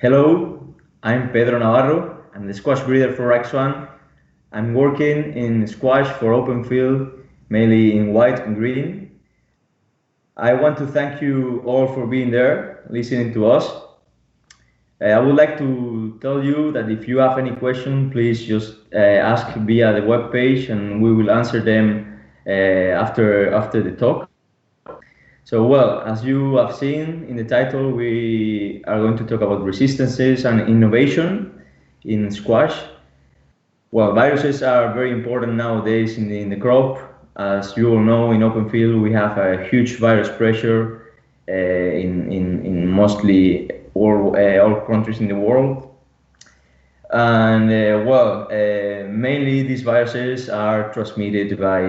Hello, I'm Pedro Navarro. I'm the squash breeder for X1. I'm working in squash for open field, mainly in white and green. I want to thank you all for being there, listening to us. I would like to tell you that if you have any question, please just ask via the web page, and we will answer them after the talk. So, well, as you have seen in the title, we are going to talk about resistances and innovation in squash. Well, viruses are very important nowadays in the crop. As you all know, in open field, we have a huge virus pressure in mostly all countries in the world. And mainly these viruses are transmitted by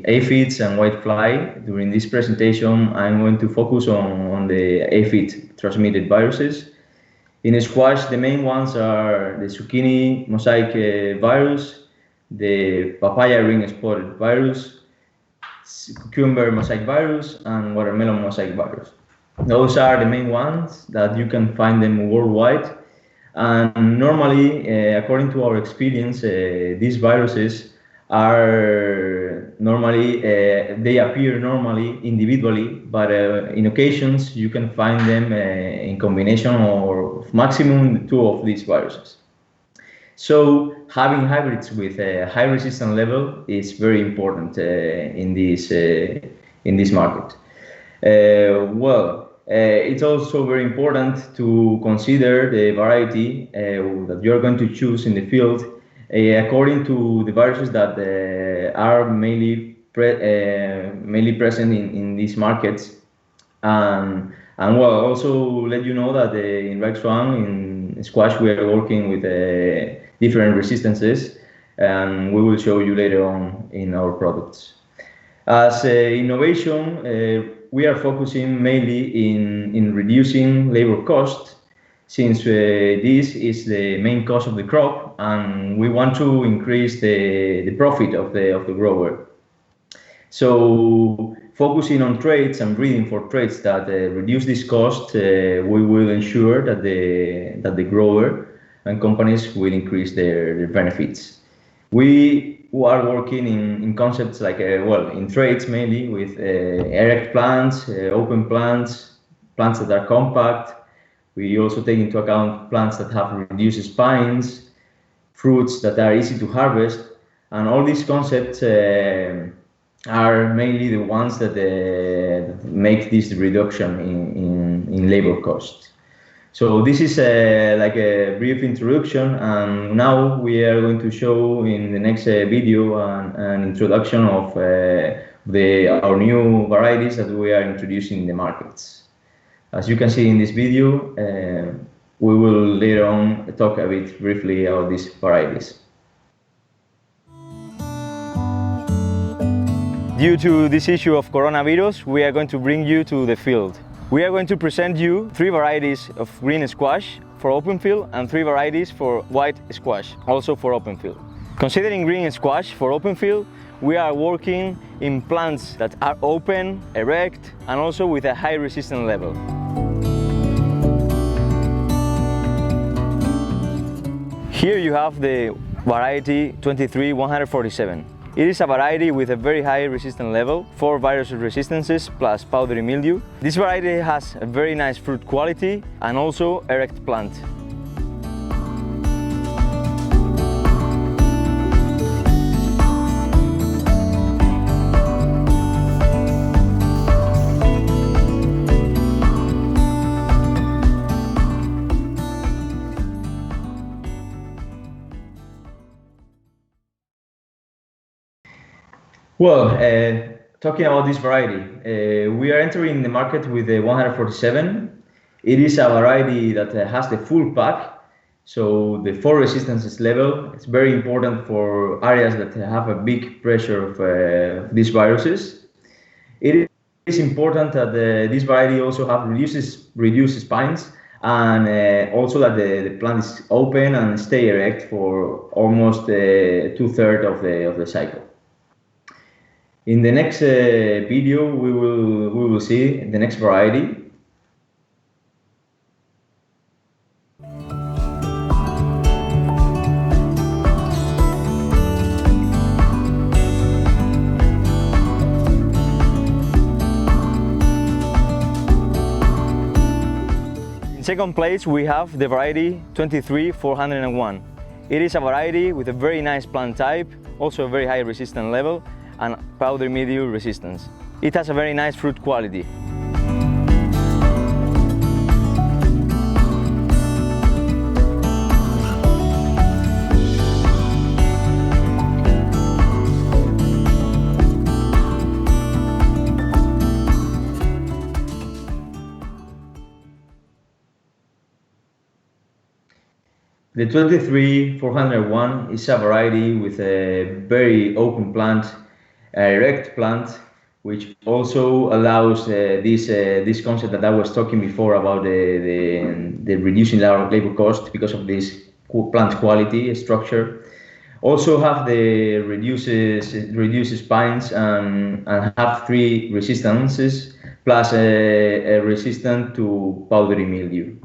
aphids and whitefly. During this presentation, I'm going to focus on the aphid transmitted viruses. In squash, the main ones are the zucchini mosaic virus, the papaya ring spotted virus, cucumber mosaic virus, and watermelon mosaic virus. Those are the main ones that you can find them worldwide. And normally, according to our experience, these viruses are normally, they appear normally individually, but in occasions you can find them in combination or maximum two of these viruses. So having hybrids with a high resistance level is very important in this market. It's also very important to consider the variety that you're going to choose in the field according to the viruses that are mainly present in these markets. Also let you know that in Rex1, in squash, we are working with different resistances, and we will show you later on in our products. As innovation, we are focusing mainly in reducing labor cost, since this is the main cost of the crop, and we want to increase the profit of the grower. So focusing on traits and breeding for traits that reduce this cost, we will ensure that the grower and companies will increase their benefits. We are working in concepts like, in traits mainly with erect plants, open plants, plants that are compact. We also take into account plants that have reduced spines, fruits that are easy to harvest, and all these concepts are mainly the ones that make this reduction in labor cost. So this is like a brief introduction, and now we are going to show in the next video an introduction of our new varieties that we are introducing in the markets. As you can see in this video, we will later on talk a bit briefly about these varieties. Due to this issue of coronavirus, we are going to bring you to the field. We are going to present you 3 varieties of green squash for open field and 3 varieties for white squash, also for open field. Considering green squash for open field, we are working in plants that are open, erect, and also with a high resistance level. Here you have the variety 23147. It is a variety with a very high resistance level, 4 virus resistances plus powdery mildew. This variety has a very nice fruit quality and also erect plant. Well, talking about this variety, we are entering the market with the 147. It is a variety that has the full pack, so the 4 resistances level. It's very important for areas that have a big pressure of these viruses. It is important that this variety also have reduced spines, and also that the plant is open and stay erect for almost 2/3 of the cycle. In the next video, we will see the next variety. second place we have the variety 23401. It is a variety with a very nice plant type, also a very high resistance level and powdery mildew resistance. It has a very nice fruit quality. The 23401 is a variety with a very open plant, a erect plant, which also allows this concept that I was talking before about the reducing labor cost because of this plant quality structure. Also have the reduces spines and have 3 resistances plus a resistant to powdery mildew.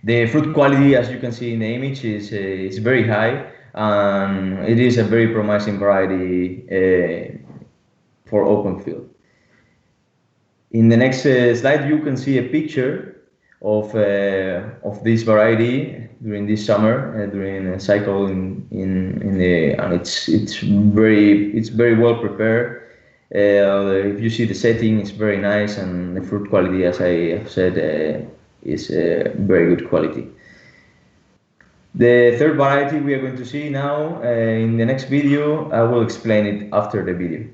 The fruit quality, as you can see in the image, is very high, and it is a very promising variety for open field. In the next slide, you can see a picture of this variety during this summer, during a cycle and it's very well prepared. If you see the setting, it's very nice, and the fruit quality, as I have said, is very good quality. The third variety we are going to see now in the next video. I will explain it after the video.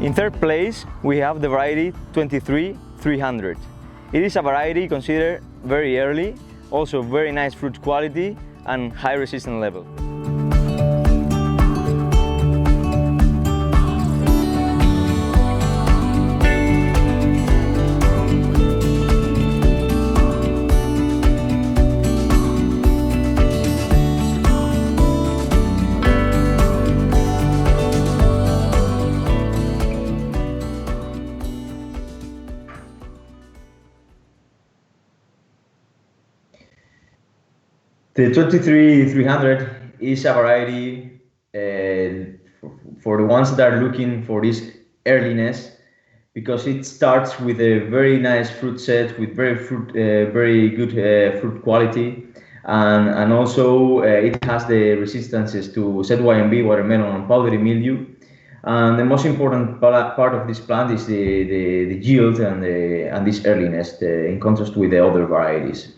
In third place, we have the variety 23300. It is a variety considered very early, also very nice fruit quality and high resistance level. The 23300 is a variety for the ones that are looking for this earliness, because it starts with a very nice fruit set with very good fruit quality, and also it has the resistances to ZYMB, watermelon, and powdery mildew. And the most important part of this plant is the yield and this earliness, in contrast with the other varieties.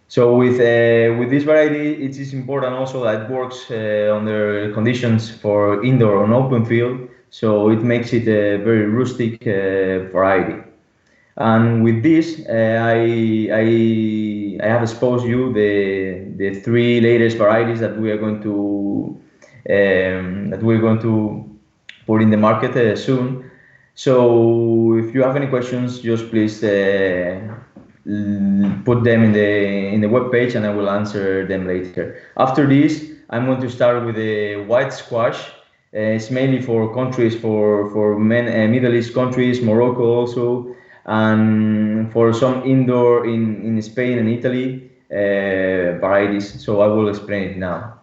So with this variety, it is important also that it works under conditions for indoor and open field, so it makes it a very rustic variety. And with this, I have exposed you the 3 latest varieties that we are going to put in the market soon. So if you have any questions, just please put them in the web page, and I will answer them later. After this, I'm going to start with the white squash. It's mainly for countries, for Middle East countries, Morocco also, and for some indoor in Spain and Italy varieties. So I will explain it now.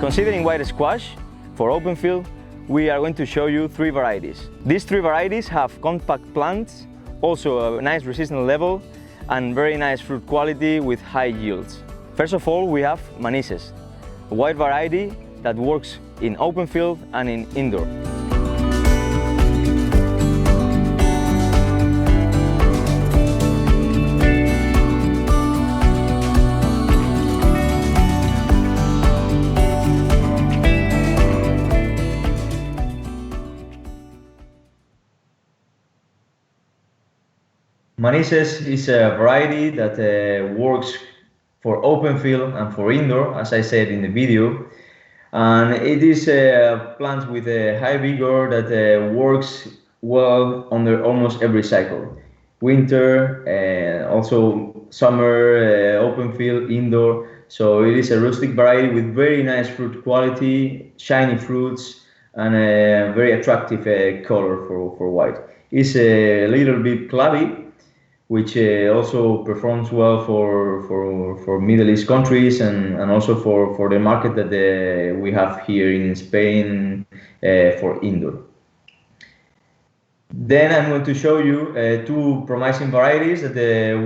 Considering white squash, for open field, we are going to show you 3 varieties. These 3 varieties have compact plants, also a nice resistance level, and very nice fruit quality with high yields. First of all, we have Manises, a white variety that works in open field and in indoor. Manises is a variety that works for open field and for indoor, as I said in the video. And it is a plant with a high vigor that works well under almost every cycle. winter, and also summer, open field, indoor. So it is a rustic variety with very nice fruit quality, shiny fruits, and a very attractive color for white. It's a little bit clubby, which also performs well for Middle East countries and also for the market that we have here in Spain for indoor. Then I'm going to show you two promising varieties that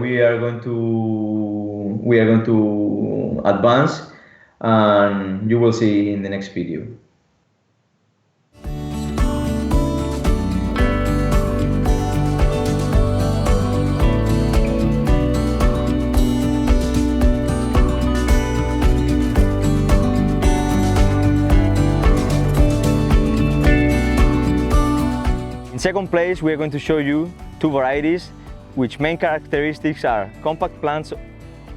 we are going to advance, and you will see in the next video. In second place, we are going to show you two varieties which main characteristics are compact plants,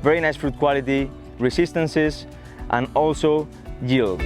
very nice fruit quality, resistances, and also yield.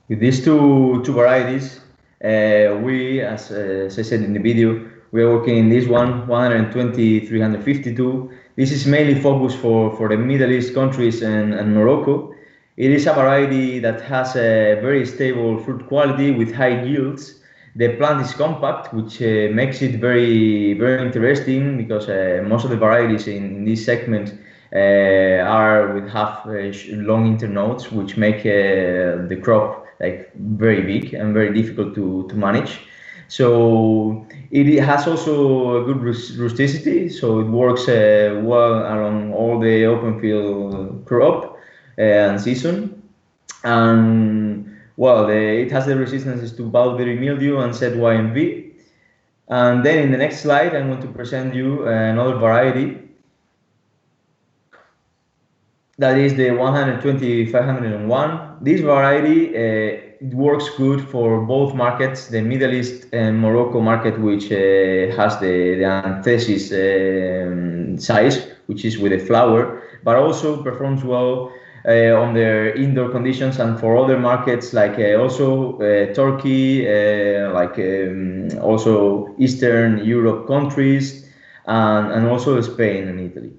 With these two varieties, as I said in the video, we are working in this one, 120, 352. This is mainly focused for the Middle East countries and Morocco. It is a variety that has a very stable fruit quality with high yields. The plant is compact, which makes it very, very interesting because most of the varieties in this segment have long internodes, which make the crop like very big and very difficult to manage. So it has also a good rusticity, so it works well along all the open field crop and season. And well, it has the resistances to powdery mildew and ZYMV. And then in the next slide, I'm going to present you another variety. That is the 120-501. This variety it works good for both markets, the Middle East and Morocco market, which has the anthesis size, which is with a flower, but also performs well on their indoor conditions, and for other markets like also Turkey, also Eastern Europe countries, and also Spain and Italy.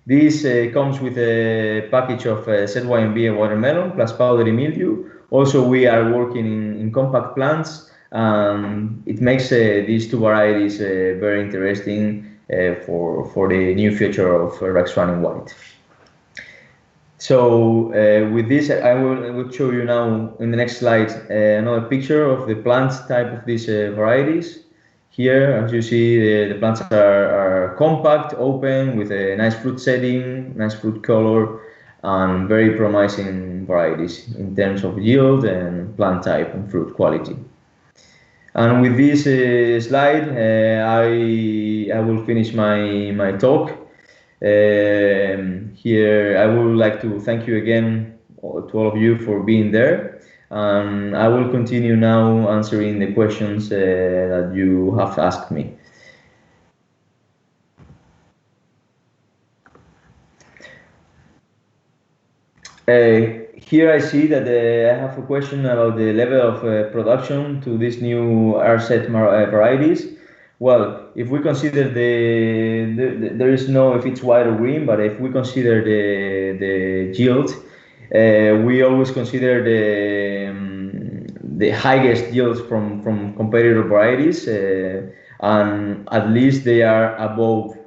This comes with a package of ZYMB and watermelon plus powdery mildew. Also, we are working in compact plants. It makes these two varieties very interesting for the new future of Raxwan in white. So with this, I will show you now in the next slide another picture of the plant type of these varieties. Here, as you see, the plants are compact, open, with a nice fruit setting, nice fruit color, and very promising varieties in terms of yield and plant type and fruit quality. And with this slide, I will finish my talk. Here, I would like to thank you again to all of you for being there. I will continue now answering the questions that you have asked me. Here I see that I have a question about the level of production to these new RZ varieties. Well, if we consider there is no if it's white or green, but if we consider the yield, we always consider the highest yields from competitor varieties, and at least they are above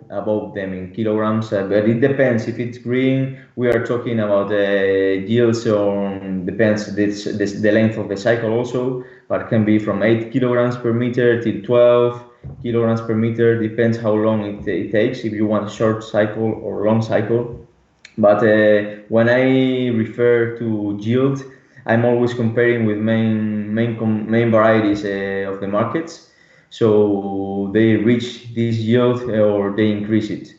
them in kilograms. But it depends. If it's green, we are talking about yields on depends the length of the cycle also, but can be from 8 kilograms per meter till 12 kilograms per meter. Depends how long it takes. If you want a short cycle or long cycle. But when I refer to yield, I'm always comparing with main varieties of the markets. So they reach this yield or they increase it.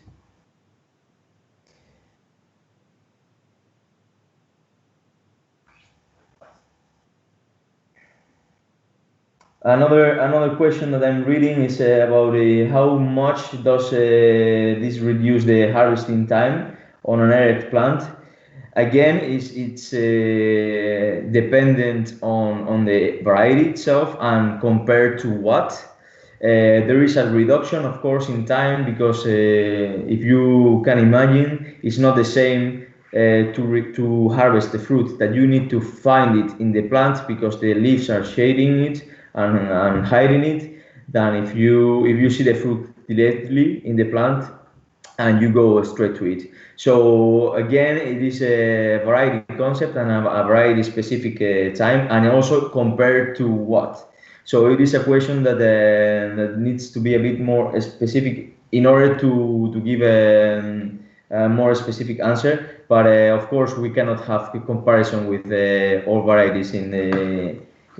Another question that I'm reading is about how much does this reduce the harvesting time on an erect plant? Again, it's dependent on the variety itself and compared to what. There is a reduction, of course, in time because if you can imagine, it's not the same to harvest the fruit that you need to find it in the plant because the leaves are shading it and hiding it than if you see the fruit directly in the plant and you go straight to it. So again, it is a variety concept and a variety specific time, and also compared to what. So it is a question that needs to be a bit more specific in order to give a more specific answer. But of course, we cannot have a comparison with all varieties in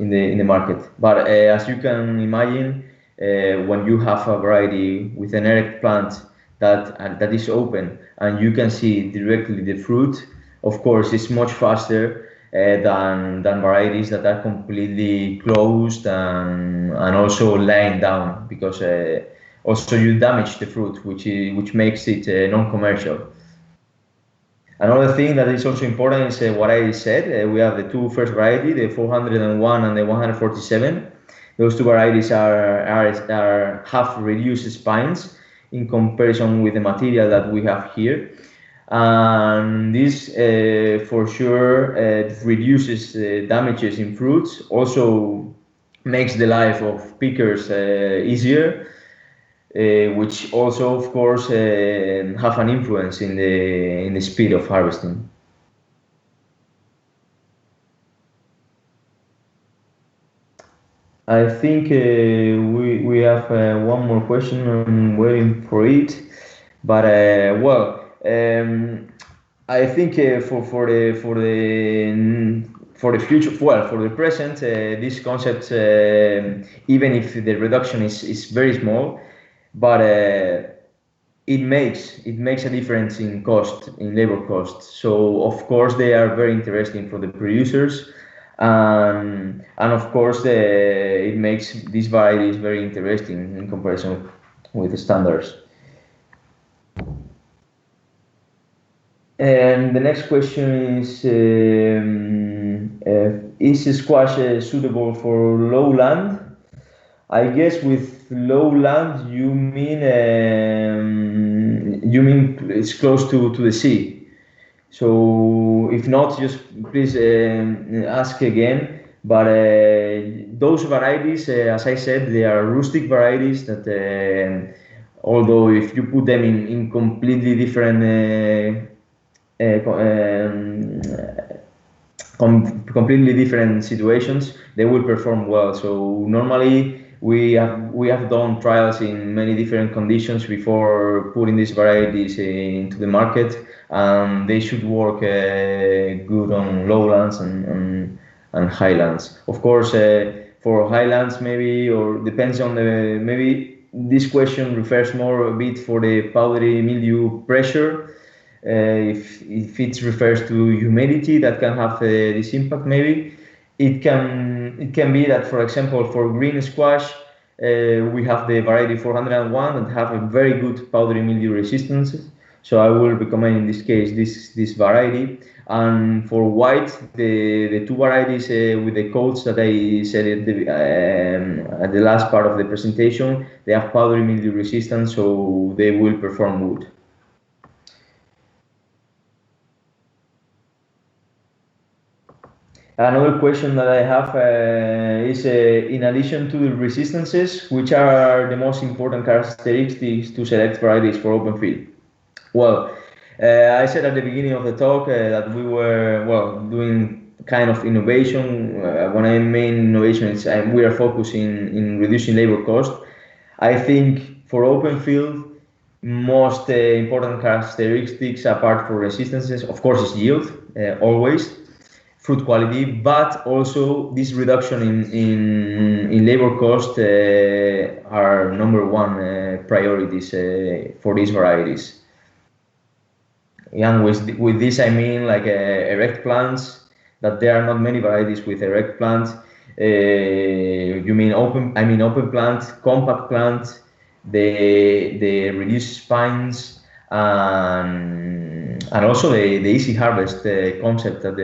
the market. But as you can imagine, when you have a variety with an erect plant that is open and you can see directly the fruit, of course, it's much faster than varieties that are completely closed and also lying down because also you damage the fruit, which makes it non-commercial. Another thing that is also important is what I said. We have the two first variety, the 401 and the 147. Those two varieties have reduced spines in comparison with the material that we have here. And this for sure reduces damages in fruits, also makes the life of pickers easier, which also of course have an influence in the speed of harvesting. I think we have one more question. I'm waiting for it, but I think for the future, well, for the present, this concept, even if the reduction is very small, but it makes a difference in cost, in labor cost. So of course they are very interesting for the producers, and of course it makes these varieties very interesting in comparison with the standards. And the next question is squash suitable for low land? I guess with low land you mean it's close to the sea. So if not, just please ask again. But those varieties, as I said, they are rustic varieties that, although if you put them in completely different completely different situations, they will perform well. So normally we have done trials in many different conditions before putting these varieties into the market, and they should work good on lowlands and highlands. Of course, for highlands maybe, or depends on the maybe this question refers more a bit for the powdery mildew pressure. If it refers to humidity, that can have this impact. Maybe it can be that, for example, for green squash, we have the variety 401 that have a very good powdery mildew resistance. So I will recommend in this case this variety. And for white, the two varieties with the codes that I said at the last part of the presentation, they have powdery mildew resistance, so they will perform good. Another question that I have is, in addition to the resistances, which are the most important characteristics to select varieties for open field? Well, I said at the beginning of the talk that we were, well, doing kind of innovation. When I mean innovation, we are focusing in reducing labor cost. I think for open field, most important characteristics apart from resistances, of course, is yield, always fruit quality, but also this reduction in labor cost are number one priorities for these varieties. And with this I mean like erect plants, that there are not many varieties with erect plants. You mean open? I mean open plant, compact plant, the reduced spines, and also the easy harvest concept that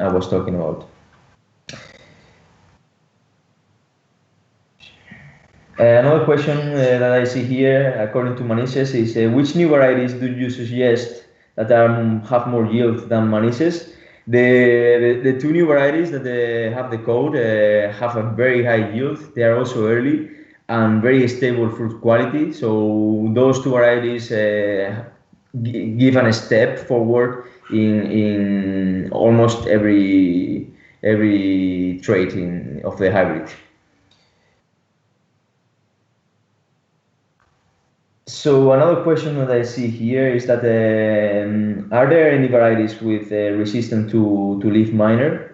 I was talking about. Another question that I see here, according to Manises, is which new varieties do you suggest that have more yield than Manises? The two new varieties that have the code have a very high yield. They are also early and very stable fruit quality. So those two varieties give a step forward in almost every trait of the hybrid. So another question that I see here is that are there any varieties with resistance to leaf miner?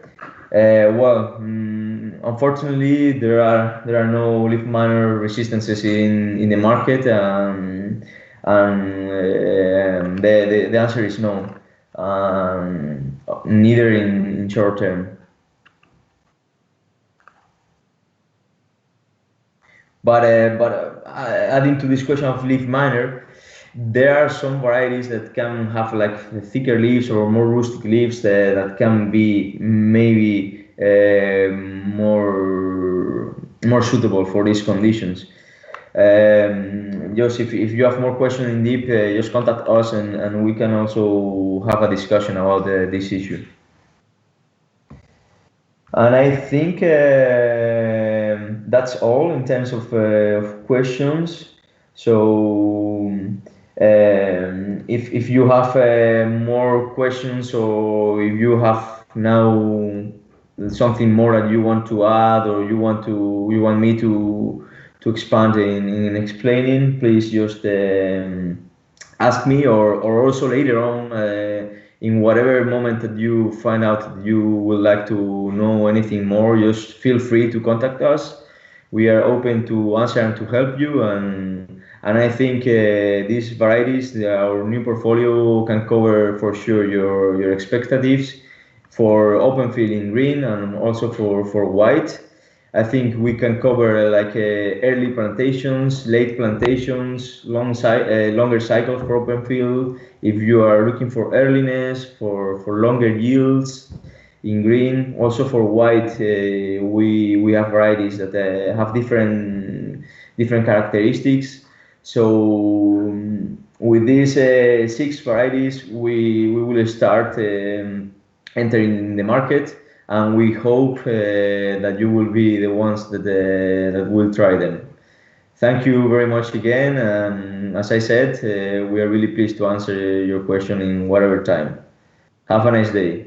Unfortunately, there are no leaf miner resistances in the market, and the answer is no, neither in short term. But adding to this question of leaf miner, there are some varieties that can have like thicker leaves or more rustic leaves that can be maybe more suitable for these conditions. Just if you have more questions in deep, just contact us and we can also have a discussion about this issue. And I think that's all in terms of questions. So if you have more questions, or if you have now something more that you want to add, or you want me to expand in explaining, please just ask me, or also later on in whatever moment that you find out that you would like to know anything more, just feel free to contact us. We are open to answer and to help you, and I think these varieties, our new portfolio, can cover for sure your expectations for open field in green and also for white. I think we can cover early plantations, late plantations, longer cycles for open field. If you are looking for earliness, for longer yields in green, also for white, we have varieties that have different characteristics. So with these 6 varieties, we will start entering the market. And we hope that you will be the ones that will try them. Thank you very much again. As I said, we are really pleased to answer your question in whatever time. Have a nice day.